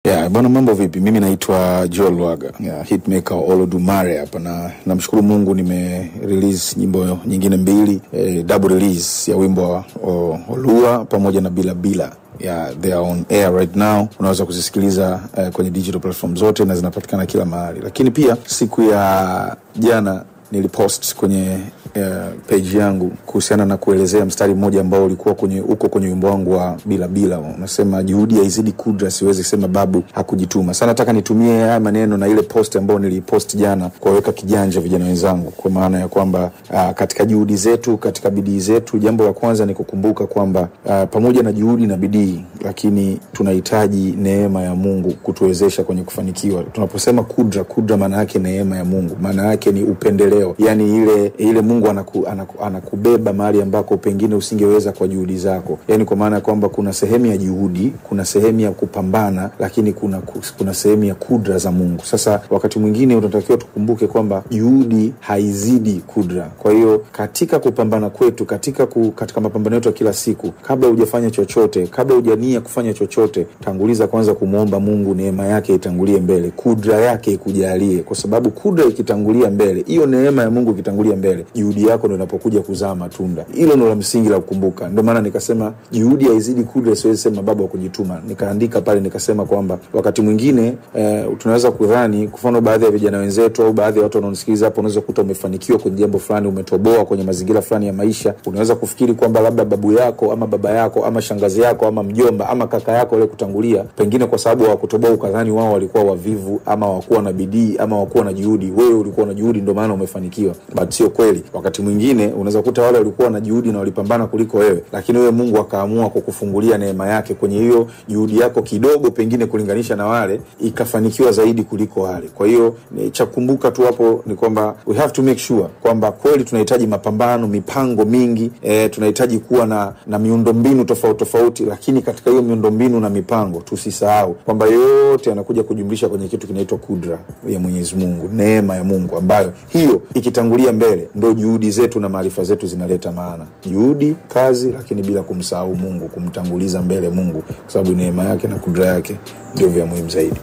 Bwana mambo vipi? Mimi naitwa Joel Lwaga. Hitmaker Olodumare hapa na namshukuru Mungu nime-release nyimbo nyingine mbili, double release ya wimbo wa Olua pamoja na Bila Bila. They are on air right now. Unaweza kuzisikiliza kwenye digital platform zote na zinapatikana kila mahali. Lakini pia siku ya jana nilipost kwenye page yangu kuhusiana na kuelezea mstari mmoja ambao ulikuwa kwenye wimbo wangu wa Bila Bila. Unasema juhudi haizidi kudra, siwezi sema babu hakujituma. Sana nataka nitumie haya maneno na ile post ambayo nilipost jana kuweka kijanja vijana wenzangu, kwa maana ya kwamba katika juhudi zetu, katika bidii zetu, jambo la kwanza ni kukumbuka kwamba pamoja na juhudi na bidii, lakini tunahitaji neema ya Mungu kutuwezesha kwenye kufanikiwa. Tunaposema kudra maana yake neema ya Mungu, maana yake ni upendeleo. Yani ile Mungu anakubeba mahali ambako pengine usingeweza kwa juhudi zako. Yani kwa maana kwamba kuna sehemu ya juhudi, kuna sehemu ya kupambana, lakini kuna sehemu ya kudra za Mungu. Sasa wakati mwingine unatakiwa tukumbuke kwamba juhudi haizidi kudra. Kwa hiyo katika kupambana kwetu, katika mapambano yetu kila siku, kabla hujafanya chochote, kabla hujania kufanya chochote, tanguliza kwanza kumuomba Mungu neema yake itangulie mbele, kudra yake ikujalie, kwa sababu kudra ikitangulia mbele, hiyo neema ya Mungu ikitangulia mbele, juhudi yako ndio inapokuja kuzaa matunda. Hilo ndio la msingi la kukumbuka. Ndio maana nikasema juhudi haizidi kudra, siwezi sema baba wa kujituma. Nikaandika pale nikasema kwamba wakati mwingine tunaweza kudhani, kwa mfano baadhi ya vijana wenzetu au baadhi ya watu wanaonisikiliza hapo, unaweza kukuta umefanikiwa kwenye jambo fulani, umetoboa kwenye mazingira fulani ya maisha. Unaweza kufikiri kwamba labda babu yako ama baba yako ama shangazi yako ama mjomba ama kaka yako wale kutangulia, pengine kwa sababu hawakutoboa ukadhani wao walikuwa wavivu ama hawakuwa na bidii ama hawakuwa na juhudi. Wewe ulikuwa na juhudi ndio maana umefanikiwa. But sio kweli. Wakati mwingine unaweza kukuta wale walikuwa na juhudi na walipambana kuliko wewe, lakini wewe Mungu akaamua kukufungulia neema yake kwenye hiyo juhudi yako kidogo, pengine kulinganisha na wale, ikafanikiwa zaidi kuliko wale. Kwa hiyo cha kukumbuka tu hapo ni kwamba we have to make sure kwamba kweli tunahitaji mapambano, mipango mingi, tunahitaji kuwa na miundombinu tofauti, lakini katika hiyo miundombinu na mipango tusisahau kwamba yote yanakuja kujumlisha kwenye kitu kinaitwa kudra ya Mwenyezi Mungu, neema ya Mungu, ambayo hiyo ikitangulia mbele ndio juhudi zetu na maarifa zetu zinaleta maana. Juhudi, kazi, lakini bila kumsahau Mungu, kumtanguliza mbele Mungu, kwa sababu neema yake na kudra yake ndio vya muhimu zaidi.